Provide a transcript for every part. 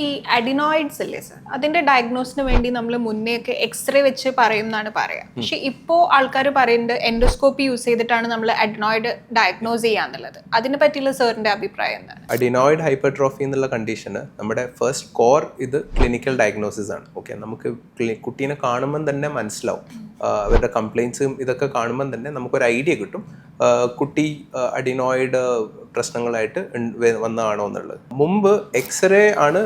ഈ അഡിനോയിഡ്സ് അല്ലേ സർ, അതിന്റെ ഡയഗ്നോസിന് വേണ്ടി നമ്മൾ മുന്നേ ഒക്കെ എക്സ്റേ വെച്ച് പറയുമെന്നാണ് പറയാ. പക്ഷെ ഇപ്പോ ആൾക്കാർ പറയുന്നത് എൻഡോസ്കോപ്പി യൂസ് ചെയ്തിട്ടാണ് നമ്മൾ അഡിനോയിഡ് ഡയഗ്നോസ് ചെയ്യാന്നുള്ളത്. അതിനെ പറ്റിയുള്ള സാറിന്റെ അഭിപ്രായം എന്താണ്? അഡിനോയിഡ് ഹൈപ്പർട്രോഫി എന്നുള്ള കണ്ടീഷന് നമ്മുടെ ഫസ്റ്റ് കോർ ഇത് ക്ലിനിക്കൽ ഡയഗ്നോസിസ് ആണ്. ഓക്കെ, നമുക്ക് കുട്ടീനെ കാണുമ്പം തന്നെ മനസ്സിലാവും, അവരുടെ കംപ്ലയിൻസും ഇതൊക്കെ കാണുമ്പം തന്നെ നമുക്കൊരു ഐഡിയ കിട്ടും കുട്ടി അഡിനോയിഡ് പ്രശ്നങ്ങളായിട്ട് വന്നതാണോ എന്നുള്ളത്. മുമ്പ് എക്സ്റേ ആണ്,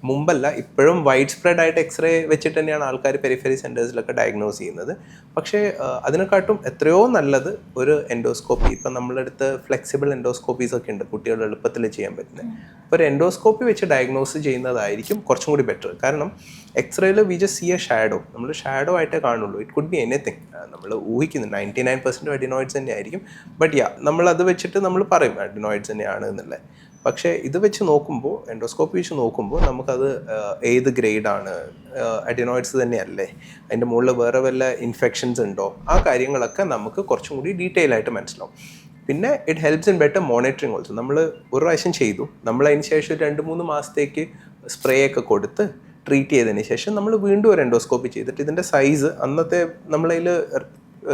മുമ്പല്ല ഇപ്പോഴും വൈഡ് സ്പ്രെഡ് ആയിട്ട് എക്സ്റേ വെച്ചിട്ട് തന്നെയാണ് ആൾക്കാർ പെരിഫറി സെൻറ്റേഴ്സിലൊക്കെ ഡയഗ്നോസ് ചെയ്യുന്നത്. പക്ഷേ അതിനെക്കാട്ടും എത്രയോ നല്ലത് ഒരു എൻഡോസ്കോപ്പി. ഇപ്പം നമ്മളുടെ അടുത്ത് ഫ്ലെക്സിബിൾ എൻഡോസ്കോപ്പീസ് ഒക്കെ ഉണ്ട്, കുട്ടികളുടെ എളുപ്പത്തിൽ ചെയ്യാൻ പറ്റുന്നത്. അപ്പോൾ ഒരു എൻഡോസ്കോപ്പി വെച്ച് ഡയഗ്നോസ് ചെയ്യുന്നതായിരിക്കും കുറച്ചും കൂടി ബെറ്റർ. കാരണം എക്സ്റേയിൽ we just see a shadow, നമ്മൾ ഷാഡോ ആയിട്ടേ കാണുള്ളൂ. It could be anything. നമ്മൾ ഊഹിക്കുന്നു 99% അഡിനോയിഡ്സ് തന്നെ ആയിരിക്കും. ബട്ട് നമ്മളത് വെച്ചിട്ട് നമ്മൾ പറയും അഡിനോയിഡ്സ് തന്നെയാണ് എന്നുള്ളത്. പക്ഷേ ഇത് വെച്ച് നോക്കുമ്പോൾ, എൻഡോസ്കോപ്പി വെച്ച് നോക്കുമ്പോൾ നമുക്കത് ഏത് ഗ്രേഡാണ്, അഡിനോയിഡ്സ് തന്നെയല്ലേ, അതിൻ്റെ മുകളിൽ വേറെ വല്ല ഇൻഫെക്ഷൻസ് ഉണ്ടോ, ആ കാര്യങ്ങളൊക്കെ നമുക്ക് കുറച്ചും കൂടി ഡീറ്റെയിൽ ആയിട്ട് മനസ്സിലാവും. പിന്നെ it helps in better monitoring also. നമ്മൾ ഒരു പ്രാവശ്യം ചെയ്തു, നമ്മൾ അതിന് ശേഷം 2-3 മാസത്തേക്ക് സ്പ്രേ ഒക്കെ കൊടുത്ത് ട്രീറ്റ് ചെയ്തതിന് ശേഷം നമ്മൾ വീണ്ടും ഒരു എൻഡോസ്കോപ്പി ചെയ്തിട്ട് ഇതിൻ്റെ സൈസ്, അന്നത്തെ നമ്മളതിൽ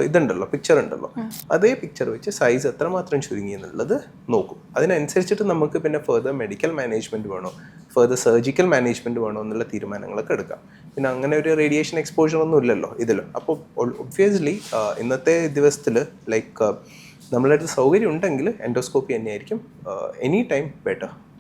ഇതുണ്ടല്ലോ, പിക്ചർ ഉണ്ടല്ലോ, അതേ പിക്ചർ വെച്ച് സൈസ് എത്രമാത്രം ചുരുങ്ങി എന്നുള്ളത് നോക്കും. അതിനനുസരിച്ചിട്ട് നമുക്ക് പിന്നെ ഫെർദർ മെഡിക്കൽ മാനേജ്മെൻറ്റ് വേണോ, ഫെർദർ സർജിക്കൽ മാനേജ്മെൻറ്റ് വേണോ എന്നുള്ള തീരുമാനങ്ങളൊക്കെ എടുക്കാം. പിന്നെ അങ്ങനെ ഒരു റേഡിയേഷൻ എക്സ്പോഷർ ഒന്നും ഇല്ലല്ലോ ഇതിൽ. അപ്പോൾ ഒബ്വിയസ്ലി ഇന്നത്തെ ദിവസത്തിൽ ലൈക്ക് നമ്മളുടെ അടുത്ത് സൗകര്യം ഉണ്ടെങ്കിൽ എൻഡോസ്കോപ്പി തന്നെയായിരിക്കും എനി ടൈം ബെറ്റർ.